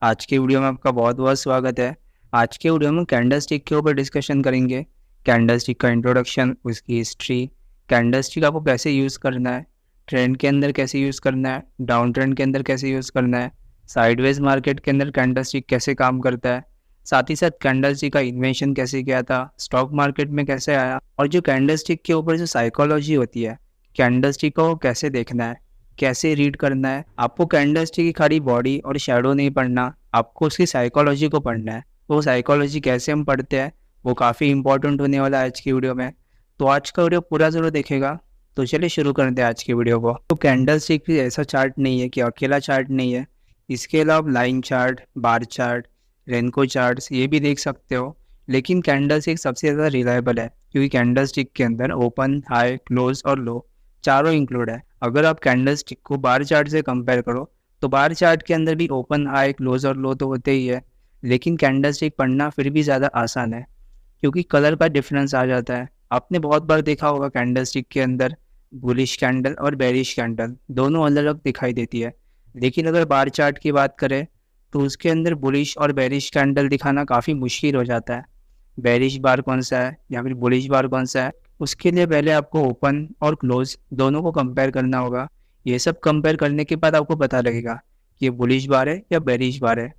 आज के वीडियो में आपका बहुत बहुत स्वागत है। आज के वीडियो में कैंडल स्टिक के ऊपर डिस्कशन करेंगे। कैंडल स्टिक का इंट्रोडक्शन, उसकी हिस्ट्री, कैंडल स्टिक आपको कैसे यूज़ करना है, ट्रेंड के अंदर कैसे यूज़ करना है, डाउन ट्रेंड के अंदर कैसे यूज़ करना है, साइडवेज मार्केट के अंदर कैंडल स्टिक कैसे काम करता है, साथ ही साथ कैंडल स्टिक का इन्वेंशन कैसे किया था, स्टॉक मार्केट में कैसे आया, और जो कैंडल स्टिक के ऊपर जो साइकोलॉजी होती है, कैंडल स्टिक को कैसे देखना है, कैसे रीड करना है। आपको कैंडल स्टिक की खाली बॉडी और शैडो नहीं पढ़ना, आपको उसकी साइकोलॉजी को पढ़ना है। वो साइकोलॉजी कैसे हम पढ़ते हैं वो काफ़ी इंपॉर्टेंट होने वाला है आज की वीडियो में। तो आज का वीडियो पूरा ज़रूर देखेगा। तो चलिए शुरू करते हैं आज की वीडियो को। तो कैंडल स्टिक भी ऐसा चार्ट नहीं है कि अकेला चार्ट नहीं है। इसके अलावा line chart, bar chart, renko charts ये भी देख सकते हो। लेकिन कैंडल स्टिक सबसे ज़्यादा रिलायबल है क्योंकि कैंडल स्टिक के अंदर ओपन, हाई, क्लोज और लो चारों इंक्लूड है। अगर आप कैंडल स्टिक को बार चार्ट से कंपेयर करो तो बार चार्ट के अंदर भी ओपन, हाई, क्लोज और लो तो होते ही है, लेकिन कैंडल स्टिक पढ़ना फिर भी ज़्यादा आसान है क्योंकि कलर का डिफरेंस आ जाता है। आपने बहुत बार देखा होगा कैंडल स्टिक के अंदर बुलिश कैंडल और बेरिश कैंडल दोनों अलग अलग दिखाई देती है। लेकिन अगर बार चार्ट की बात करें तो उसके अंदर बुलिश और बेरिश कैंडल दिखाना काफ़ी मुश्किल हो जाता है। बेरिश बार कौन सा है या फिर बुलिश बार कौन सा है, उसके लिए पहले आपको ओपन और क्लोज दोनों को कंपेयर करना होगा। ये सब कंपेयर करने के बाद आपको पता लगेगा कि ये बुलिश बार है या बेरिश बार है।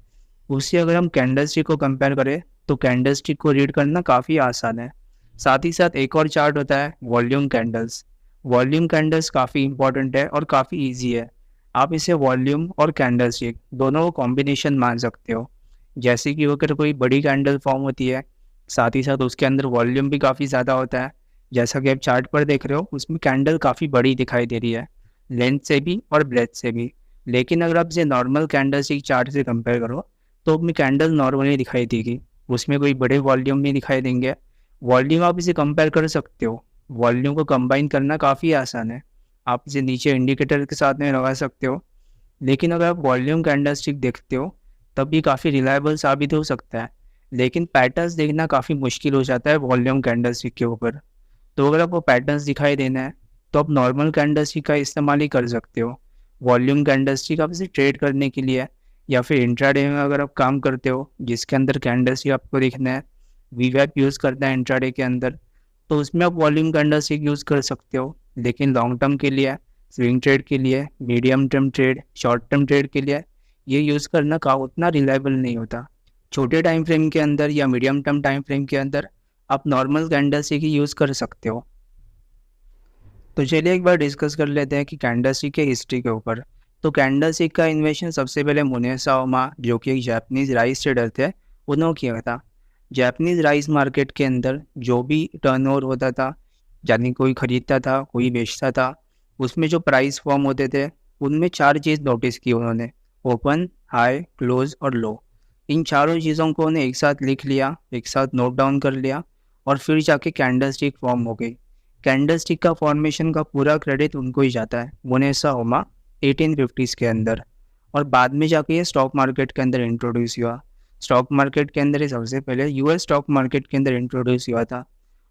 उससे अगर हम कैंडल स्टिक को कंपेयर करें तो कैंडल स्टिक को रीड करना काफ़ी आसान है। साथ ही साथ एक और चार्ट होता है वॉल्यूम कैंडल्स। वॉल्यूम कैंडल्स काफ़ी इंपॉर्टेंट है और काफ़ी ईजी है। आप इसे वॉल्यूम और कैंडल स्टिक दोनों को कॉम्बिनेशन मान सकते हो। जैसे कि अगर कोई बड़ी कैंडल फॉर्म होती है, साथ ही साथ उसके अंदर वॉल्यूम भी काफ़ी ज़्यादा होता है। जैसा कि आप चार्ट पर देख रहे हो उसमें कैंडल काफ़ी बड़ी दिखाई दे रही है, लेंथ से भी और ब्रेथ से भी। लेकिन अगर आप इसे नॉर्मल कैंडल स्टिक चार्ट से कंपेयर करो तो अपनी कैंडल नॉर्मली दिखाई देगी, उसमें कोई बड़े वॉल्यूम नहीं दिखाई देंगे। वॉल्यूम आप इसे कंपेयर कर सकते हो। वॉल्यूम को कंबाइन करना काफ़ी आसान है। आप इसे नीचे इंडिकेटर के साथ में लगा सकते हो। लेकिन अगर आप वॉल्यूम कैंडल स्टिक देखते हो तब भी काफ़ी रिलायबल साबित हो सकता है। लेकिन पैटर्न्स देखना काफ़ी मुश्किल हो जाता है वॉल्यूम कैंडल स्टिक के ऊपर। तो अगर आपको पैटर्न्स दिखाई देना है तो आप नॉर्मल कैंडल स्टिक का इस्तेमाल ही कर सकते हो। वॉल्यूम कैंडल स्टिक आप इसे ट्रेड करने के लिए या फिर इंट्राडे में अगर आप काम करते हो जिसके अंदर कैंडल स्टिक आपको देखना है, वीवैप यूज़ करना है इंट्राडे के अंदर, तो उसमें आप वॉल्यूम कैंडल स्टिक यूज़ कर सकते हो। लेकिन लॉन्ग टर्म के लिए, स्विंग ट्रेड के लिए, medium term trade, short term trade के लिए ये यूज़ करना का उतना रिलायबल नहीं होता। छोटे टाइम फ्रेम के अंदर या मीडियम टर्म टाइम फ्रेम के अंदर आप नॉर्मल कैंडल स्टिक ही यूज़ कर सकते हो। तो चलिए एक बार डिस्कस कर लेते हैं कि कैंडल स्टिक के हिस्ट्री के ऊपर। तो कैंडल स्टिक का इन्वेंशन सबसे पहले मुनेसा ओमा, जो कि एक जापानीज राइस ट्रेडर थे, उन्होंने किया था। जापानीज राइस मार्केट के अंदर जो भी टर्नओवर होता था, यानी कोई खरीदता था कोई बेचता था, उसमें जो प्राइस फॉर्म होते थे उनमें चार चीज़ नोटिस की उन्होंने, ओपन, हाई, क्लोज और लो। इन चारों चीज़ों को उन्हें एक साथ लिख लिया, एक साथ नोट डाउन कर लिया और फिर जाके कैंडल स्टिक फॉर्म हो गई। कैंडल स्टिक का फॉर्मेशन का पूरा क्रेडिट उनको ही जाता है, मुनेसा ओमा 1850s के अंदर। और बाद में जाके ये स्टॉक मार्केट के अंदर इंट्रोड्यूस हुआ। स्टॉक मार्केट के अंदर ये सबसे पहले यूएस स्टॉक मार्केट के अंदर इंट्रोड्यूस हुआ था।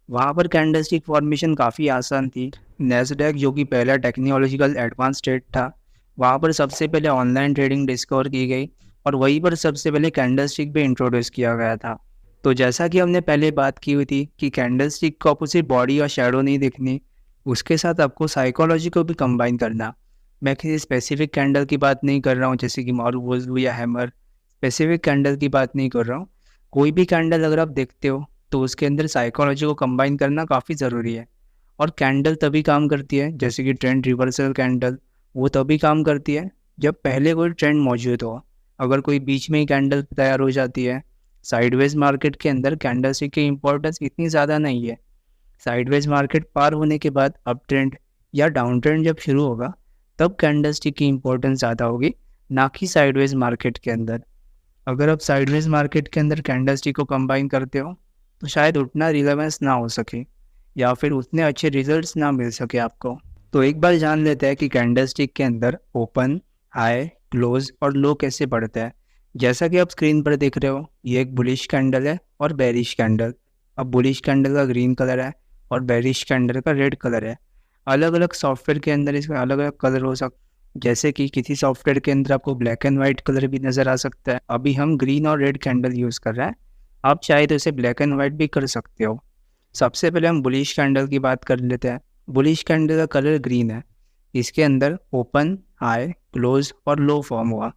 वहाँ पर कैंडल स्टिक फॉर्मेशन काफ़ी आसान थी। नैस्डैक, जो कि पहला टेक्नोलॉजिकल एडवांस ट्रेड था, वहाँ पर सबसे पहले ऑनलाइन ट्रेडिंग डिस्कवर की गई और वहीं पर सबसे पहले कैंडल स्टिक भी इंट्रोड्यूस किया गया था। तो जैसा कि हमने पहले बात की हुई थी कि कैंडल स्टिक को आपको सिर्फ बॉडी और शैडो नहीं देखनी, उसके साथ आपको साइकोलॉजी को भी कंबाइन करना। मैं किसी स्पेसिफिक कैंडल की बात नहीं कर रहा हूँ जैसे कि मारूवोजू या हैमर, स्पेसिफिक कैंडल की बात नहीं कर रहा हूँ। कोई भी कैंडल अगर आप देखते हो तो उसके अंदर साइकोलॉजी को कंबाइन करना काफ़ी ज़रूरी है। और कैंडल तभी काम करती है, जैसे कि ट्रेंड रिवर्सल कैंडल, वो तभी काम करती है जब पहले कोई ट्रेंड मौजूद हो। अगर कोई बीच में ही कैंडल तैयार हो जाती है, साइडवेज मार्केट के अंदर कैंडल स्टिक की इंपॉर्टेंस इतनी ज़्यादा नहीं है। साइडवेज मार्केट पार होने के बाद अप ट्रेंड या डाउन ट्रेंड जब शुरू होगा तब कैंडल स्टिक की इंपॉर्टेंस ज़्यादा होगी, ना कि साइडवेज मार्केट के अंदर। अगर आप साइडवेज मार्केट के अंदर कैंडल स्टिक को कंबाइन करते हो तो शायद उतना रिलेवेंस ना हो सके या फिर उतने अच्छे रिजल्ट्स ना मिल सके आपको। तो एक बार जान लेते हैं कि कैंडल स्टिक के अंदर ओपन, हाई, क्लोज और लो कैसे बढ़ता है। जैसा कि आप स्क्रीन पर देख रहे हो, ये एक बुलिश कैंडल है और बेरिश कैंडल। अब बुलिश कैंडल का ग्रीन कलर है और बेरिश कैंडल का रेड कलर है। अलग अलग सॉफ्टवेयर के अंदर इसमें अलग अलग कलर हो सकते, जैसे कि किसी सॉफ्टवेयर के अंदर आपको ब्लैक एंड वाइट कलर भी नज़र आ सकता है। अभी हम ग्रीन और रेड कैंडल यूज़ कर रहे हैं, आप चाहे तो इसे ब्लैक एंड वाइट भी कर सकते हो। सबसे पहले हम बुलिश कैंडल की बात कर लेते हैं। बुलिश कैंडल का कलर ग्रीन है, इसके अंदर ओपन, हाई, क्लोज और लो फॉर्म हुआ।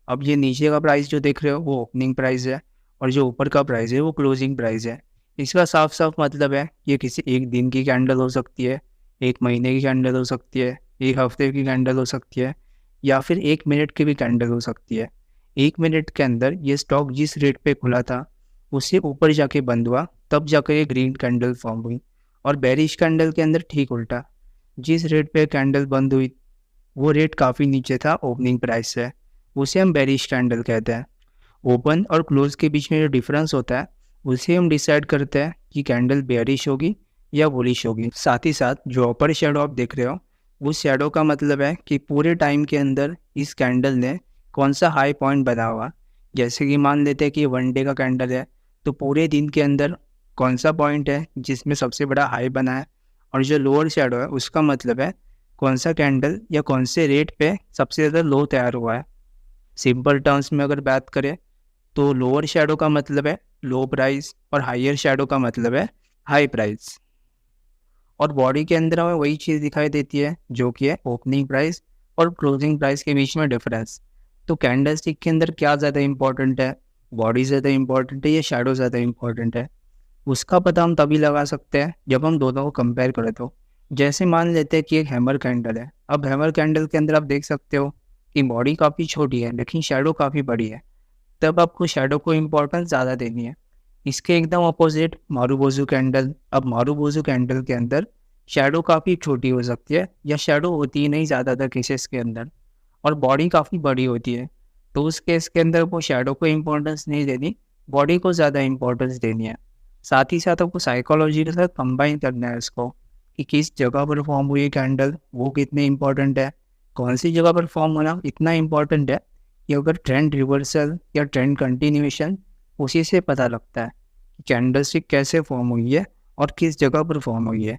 अब ये नीचे का प्राइस जो देख रहे हो वो ओपनिंग प्राइस है, और जो ऊपर का प्राइस है वो क्लोजिंग प्राइस है। इसका साफ साफ मतलब है ये किसी एक दिन की कैंडल हो सकती है, एक महीने की कैंडल हो सकती है, एक हफ्ते की कैंडल हो सकती है, या फिर 1 मिनट की भी कैंडल हो सकती है। 1 मिनट के अंदर ये स्टॉक जिस रेट पे खुला था उससे ऊपर जाके बंद हुआ, तब जाकर ये ग्रीन कैंडल फॉर्म हुई। और बेरिश कैंडल के अंदर ठीक उल्टा, जिस रेट पे कैंडल बंद हुई वो रेट काफ़ी नीचे था ओपनिंग प्राइस से, उसे हम बेरिश कैंडल कहते हैं। ओपन और क्लोज के बीच में जो डिफरेंस होता है उसे हम डिसाइड करते हैं कि कैंडल बेयरिश होगी या बुलिश होगी। साथ ही साथ जो अपर शेडो आप देख रहे हो, उस शेडो का मतलब है कि पूरे टाइम के अंदर इस कैंडल ने कौन सा हाई पॉइंट बना हुआ। जैसे कि मान लेते हैं कि 1 डे का कैंडल है, तो पूरे दिन के अंदर कौन सा पॉइंट है जिसमें सबसे बड़ा हाई बना है, और जो लोअर शेडो है उसका मतलब है कौन सा कैंडल या कौन से रेट पे सबसे ज़्यादा लो तैयार हुआ है। सिंपल टर्म्स में अगर बात करें तो लोअर शेडो का मतलब है लो प्राइस और हायर शेडो का मतलब है हाई प्राइस। और बॉडी के अंदर हमें वही चीज़ दिखाई देती है जो कि है ओपनिंग प्राइस और क्लोजिंग प्राइस के बीच में डिफरेंस। तो कैंडल स्टिक के अंदर क्या ज़्यादा इंपॉर्टेंट है, बॉडी ज़्यादा इंपॉर्टेंट है या शेडो ज़्यादा इंपॉर्टेंट है, उसका पता हम तभी लगा सकते हैं जब हम दोनों को कंपेयर करें। तो जैसे मान लेते हैं कि एक हैमर कैंडल है। अब हैमर कैंडल के अंदर आप देख सकते हो कि बॉडी काफ़ी छोटी है लेकिन शेडो काफ़ी बड़ी है, तब आपको शेडो को इम्पोर्टेंस ज़्यादा देनी है। इसके एकदम अपोजिट मारूबोजू कैंडल। अब मारूबोजू कैंडल के अंदर शेडो काफ़ी छोटी हो सकती है या शेडो होती ही नहीं ज़्यादातर केसेस के अंदर, और बॉडी काफ़ी बड़ी होती है। तो उस केस के अंदर वो शेडो को इम्पोर्टेंस नहीं देनी, बॉडी को ज़्यादा इम्पोर्टेंस देनी है। साथ ही साथ आपको साइकोलॉजी के साथ कंबाइन करना है इसको, कि किस जगह पर फॉर्म हुई है कैंडल वो कितने इंपॉर्टेंट है, कौन सी जगह पर फॉर्म होना इतना इंपॉर्टेंट है कि अगर ट्रेंड रिवर्सल या ट्रेंड कंटिन्यूएशन, उसी से पता लगता है कि कैंडल स्टिक कैसे फॉर्म हुई है और किस जगह पर फॉर्म हुई है।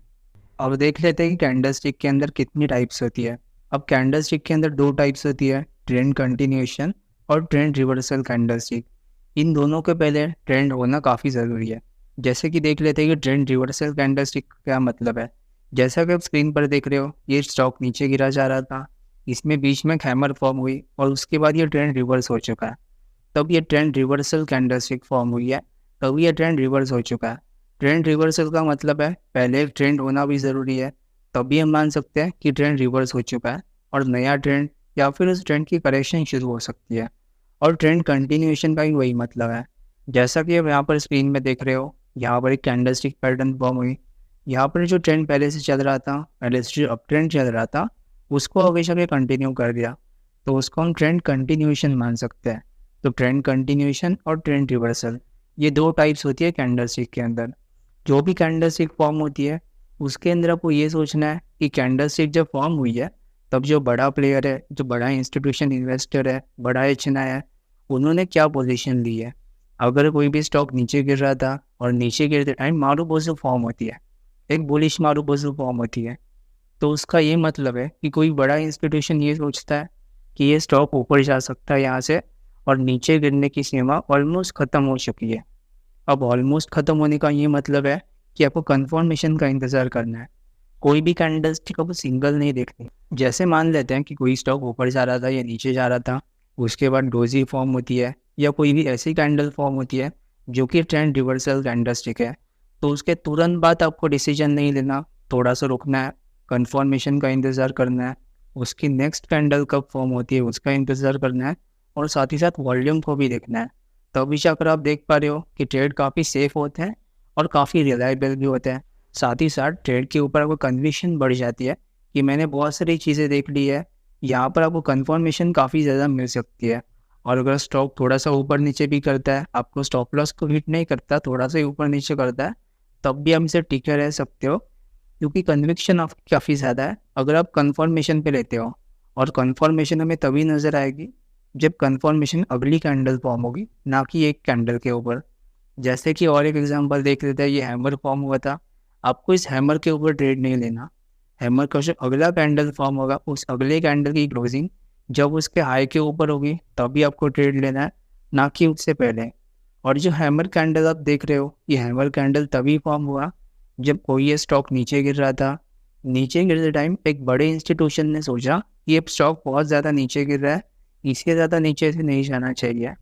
अब देख लेते हैं कि कैंडल स्टिक के अंदर कितनी टाइप्स होती है। अब कैंडल स्टिक के अंदर 2 टाइप्स होती है, ट्रेंड कंटिन्यूएशन और ट्रेंड रिवर्सल कैंडल स्टिक। इन दोनों के पहले ट्रेंड होना काफ़ी ज़रूरी है। जैसे कि देख लेते हैं कि ट्रेंड रिवर्सल कैंडल स्टिक क्या मतलब है। जैसा कि आप स्क्रीन पर देख रहे हो, ये स्टॉक नीचे गिरा जा रहा था, इसमें बीच में हैमर फॉर्म हुई और उसके बाद ये ट्रेंड रिवर्स हो चुका है, तब ये ट्रेंड रिवर्सल कैंडलस्टिक फॉर्म हुई है, तब ये ट्रेंड रिवर्स हो चुका है। ट्रेंड रिवर्सल का मतलब है पहले एक ट्रेंड होना भी ज़रूरी है, तभी हम मान सकते हैं कि ट्रेंड रिवर्स हो चुका है और नया ट्रेंड या फिर उस ट्रेंड की करेक्शन शुरू हो सकती है। और ट्रेंड कंटिन्यूएशन का ही वही मतलब है। जैसा कि आप यहाँ पर स्क्रीन में देख रहे हो, यहाँ पर एक कैंडलस्टिक पैटर्न फॉर्म हुई। यहाँ पर जो ट्रेंड पहले से चल रहा था, पहले से जो अप ट्रेंड चल रहा था, उसको हमेशा के कंटिन्यू कर दिया, तो उसको हम ट्रेंड कंटिन्यूएशन मान सकते हैं। तो ट्रेंड कंटिन्यूएशन और ट्रेंड रिवर्सल, ये 2 टाइप्स होती है कैंडलस्टिक के अंदर। जो भी कैंडलस्टिक फॉर्म होती है उसके अंदर आपको ये सोचना है कि कैंडलस्टिक जब फॉर्म हुई है तब जो बड़ा प्लेयर है, जो बड़ा इंस्टीट्यूशन इन्वेस्टर है, बड़ा एचएनआई है, उन्होंने क्या पोजीशन ली है। अगर कोई भी स्टॉक नीचे गिर रहा था और नीचे गिरते टाइम मारूबोजू फॉर्म होती है, एक बुलिश मारूबोजू फॉर्म होती है, तो उसका ये मतलब है कि कोई बड़ा इंस्टीट्यूशन ये सोचता है कि ये स्टॉक ऊपर जा सकता है यहाँ से, और नीचे गिरने की सीमा ऑलमोस्ट ख़त्म हो चुकी है। अब ऑलमोस्ट ख़त्म होने का ये मतलब है कि आपको कंफर्मेशन का इंतज़ार करना है। कोई भी कैंडलस्टिक आपको सिंगल नहीं देखनी। जैसे मान लेते हैं कि कोई स्टॉक ऊपर जा रहा था या नीचे जा रहा था, उसके बाद डोजी फॉर्म होती है या कोई भी ऐसी कैंडल फॉर्म होती है जो कि ट्रेंड रिवर्सल कैंडलस्टिक है, तो उसके तुरंत बाद आपको डिसीजन नहीं लेना, थोड़ा सा रुकना है, कंफर्मेशन का इंतज़ार करना है, उसकी नेक्स्ट कैंडल कब फॉर्म होती है उसका इंतज़ार करना है, और साथ ही साथ वॉल्यूम को भी देखना है। तभी जाकर आप देख पा रहे हो कि ट्रेड काफ़ी सेफ होते हैं और काफ़ी रिलायबल भी होते हैं। साथ ही साथ ट्रेड के ऊपर आपको कन्विक्शन बढ़ जाती है कि मैंने बहुत सारी चीज़ें देख ली है, यहाँ पर आपको कंफर्मेशन काफ़ी ज़्यादा मिल सकती है। और अगर स्टॉक थोड़ा सा ऊपर नीचे भी करता है, आपको स्टॉप लॉस को हिट नहीं करता, थोड़ा सा ऊपर नीचे करता है, तब भी हम इसे टिके रह सकते हो, क्योंकि कन्विक्शन आपकी काफ़ी ज़्यादा है अगर आप कंफर्मेशन पे लेते हो। और कंफर्मेशन हमें तभी नज़र आएगी जब कंफर्मेशन अगली कैंडल फॉर्म होगी, ना कि एक कैंडल के ऊपर। जैसे कि और एक एग्जांपल देख लेते हैं, ये हैमर फॉर्म हुआ था, आपको इस हैमर के ऊपर ट्रेड नहीं लेना। हैमर का जो अगला कैंडल फॉर्म होगा उस अगले कैंडल की क्लोजिंग जब उसके हाई के ऊपर होगी तभी आपको ट्रेड लेना है, ना कि उससे पहले। और जो हैमर कैंडल आप देख रहे हो, ये हैमर कैंडल तभी फॉर्म हुआ जब कोई ये स्टॉक नीचे गिर रहा था। नीचे गिरते टाइम एक बड़े इंस्टीट्यूशन ने सोचा कि ये स्टॉक बहुत ज़्यादा नीचे गिर रहा है, इससे ज़्यादा नीचे से नहीं जाना चाहिए,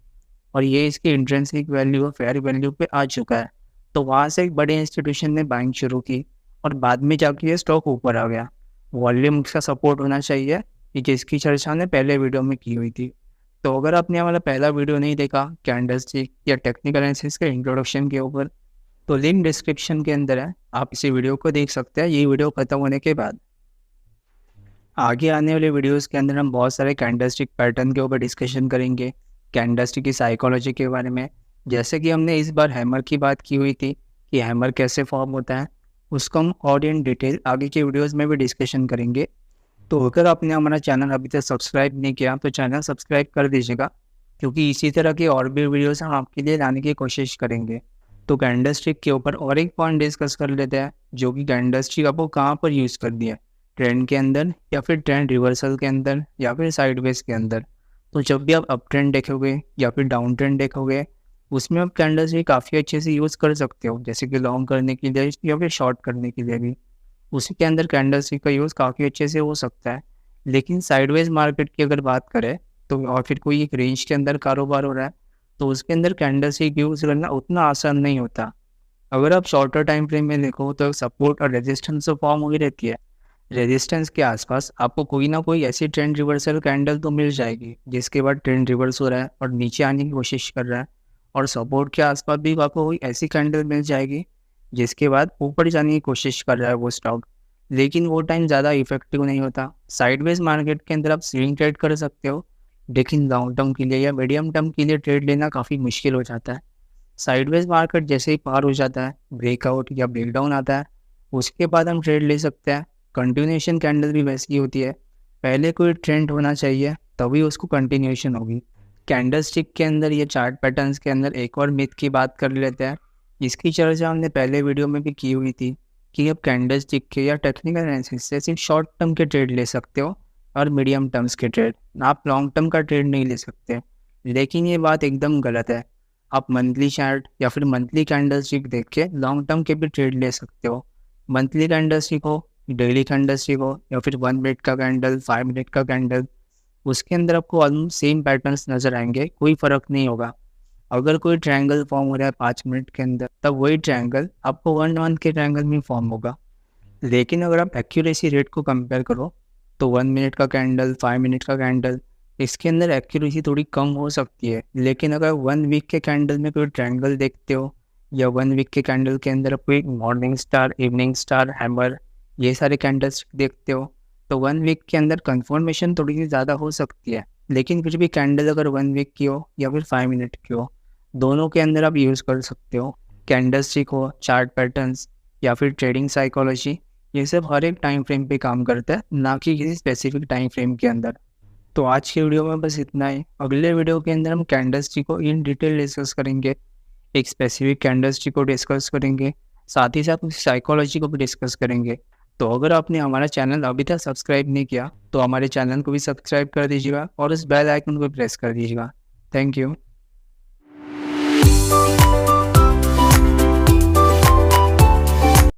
और ये इसकी इंट्रिंसिक वैल्यू और फेयर वैल्यू पे आ चुका है। तो वहाँ से एक बड़े इंस्टीट्यूशन ने बाइंग शुरू की और बाद में जाके ये स्टॉक ऊपर आ गया। वॉल्यूम का सपोर्ट होना चाहिए, कि जिसकी चर्चा हमने पहले वीडियो में की हुई थी। तो अगर आपने हमारा पहला वीडियो नहीं देखा कैंडलस्टिक या टेक्निकल एनालिसिस के इंट्रोडक्शन के ऊपर, तो लिंक डिस्क्रिप्शन के अंदर है, आप इसी वीडियो को देख सकते हैं ये वीडियो खत्म होने के बाद। आगे आने वाले वीडियोस के अंदर हम बहुत सारे कैंडलस्टिक पैटर्न के ऊपर डिस्कशन करेंगे, कैंडलस्टिक की साइकोलॉजी के बारे में। जैसे कि हमने इस बार हैमर की बात की हुई थी कि हैमर कैसे फॉर्म होता है, उसको हम और इन डिटेल आगे के वीडियोस में भी डिस्कशन करेंगे। तो अगर आपने हमारा चैनल अभी तक सब्सक्राइब नहीं किया तो चैनल सब्सक्राइब कर दीजिएगा, क्योंकि इसी तरह की और भी वीडियोस हम आपके लिए लाने की कोशिश करेंगे। तो कैंडलस्टिक के ऊपर और एक पॉइंट डिस्कस कर लेते हैं, जो कि कैंडलस्टिक आपको कहाँ पर यूज़ कर दिया, ट्रेंड के अंदर या फिर ट्रेंड रिवर्सल के अंदर या फिर साइडवेज के अंदर। तो जब भी आप अप ट्रेंड देखोगे या फिर डाउन ट्रेंड देखोगे, उसमें आप कैंडलस्टिक काफ़ी अच्छे से यूज़ कर सकते हो, जैसे कि लॉन्ग करने के लिए या फिर शॉर्ट करने के लिए भी उसी के अंदर कैंडलस्टिक का यूज़ काफ़ी अच्छे से हो सकता है। लेकिन साइडवेज मार्केट की अगर बात करें तो, और फिर कोई एक रेंज के अंदर कारोबार हो रहा है, तो उसके अंदर कैंडलस्टिक यूज़ करना उतना आसान नहीं होता। अगर आप शॉर्टर टाइम फ्रेम में देखो तो सपोर्ट और रेजिस्टेंस तो फॉर्म हो ही रहती है। रेजिस्टेंस के आसपास आपको कोई ना कोई ऐसी ट्रेंड रिवर्सल कैंडल तो मिल जाएगी जिसके बाद ट्रेंड रिवर्स हो रहा है और नीचे आने की कोशिश कर रहा है, और सपोर्ट के आसपास भी आपको कोई ऐसी कैंडल मिल जाएगी जिसके बाद ऊपर जाने की कोशिश कर रहा है वो स्टॉक, लेकिन वो टाइम ज़्यादा इफेक्टिव नहीं होता। साइडवेज मार्केट के अंदर आप स्विंग ट्रेड कर सकते हो, लेकिन लॉन्ग टर्म के लिए या मीडियम टर्म के लिए ट्रेड लेना काफ़ी मुश्किल हो जाता है। साइडवेज मार्केट जैसे ही पार हो जाता है, ब्रेकआउट या ब्रेकडाउन आता है, उसके बाद हम ट्रेड ले सकते हैं। कंटिन्यूएशन कैंडल भी वैसी ही होती है, पहले कोई ट्रेंड होना चाहिए तभी उसको कंटिन्यूएशन होगी। कैंडलस्टिक के अंदर या चार्ट पैटर्न्स के अंदर एक और मिथ की बात कर लेते हैं, इसकी चर्चा हमने पहले वीडियो में भी की हुई थी कि आप कैंडलस्टिक के या टेक्निकल एनालिसिस से सिर्फ शॉर्ट टर्म के ट्रेड ले सकते हो और मीडियम टर्म्स के ट्रेड, आप लॉन्ग टर्म का ट्रेड नहीं ले सकते। लेकिन ये बात एकदम गलत है। आप मंथली चार्ट या फिर मंथली कैंडलस्टिक देख के लॉन्ग टर्म के भी ट्रेड ले सकते हो। मंथली कैंडलस्टिक हो, डेली कैंडलस्टिक हो या फिर 1 मिनट का कैंडल, 5 मिनट का कैंडल, उसके अंदर आपको ऑलमोस्ट सेम पैटर्न्स नज़र आएंगे, कोई फ़र्क नहीं होगा। अगर कोई ट्रायंगल फॉर्म हो रहा है 5 मिनट के अंदर, तब वही ट्रायंगल आपको 1 मंथ के ट्रायंगल में फॉर्म होगा। लेकिन अगर आप एक्यूरेसी रेट को कंपेयर करो तो 1 मिनट का कैंडल, 5 मिनट का कैंडल, इसके अंदर एक्यूरेसी थोड़ी कम हो सकती है। लेकिन अगर 1 वीक के कैंडल में कोई ट्रायंगल देखते हो या 1 वीक के कैंडल के अंदर कोई morning star, evening star, hammer, ये सारे कैंडल्स देखते हो, तो 1 वीक के अंदर कंफर्मेशन थोड़ी सी ज़्यादा हो सकती है। लेकिन फिर भी कैंडल अगर 1 वीक की हो या फिर 5 मिनट की हो, दोनों के अंदर आप यूज़ कर सकते हो। कैंडलस्टिक हो, चार्ट पैटर्न्स या फिर ट्रेडिंग साइकोलॉजी, ये सब हर एक टाइम फ्रेम पे काम करता है, ना कि किसी स्पेसिफिक टाइम फ्रेम के अंदर। तो आज की वीडियो में बस इतना ही। अगले वीडियो के अंदर हम कैंडलस्टिक को इन डिटेल डिस्कस करेंगे, एक स्पेसिफिक कैंडलस्टिक को डिस्कस करेंगे, साथ ही साथ उसकी साइकोलॉजी को भी डिस्कस करेंगे। तो अगर आपने हमारा चैनल अभी तक सब्सक्राइब नहीं किया तो हमारे चैनल को भी सब्सक्राइब कर दीजिएगा और उस बेल आइकन को प्रेस कर दीजिएगा। Thank you.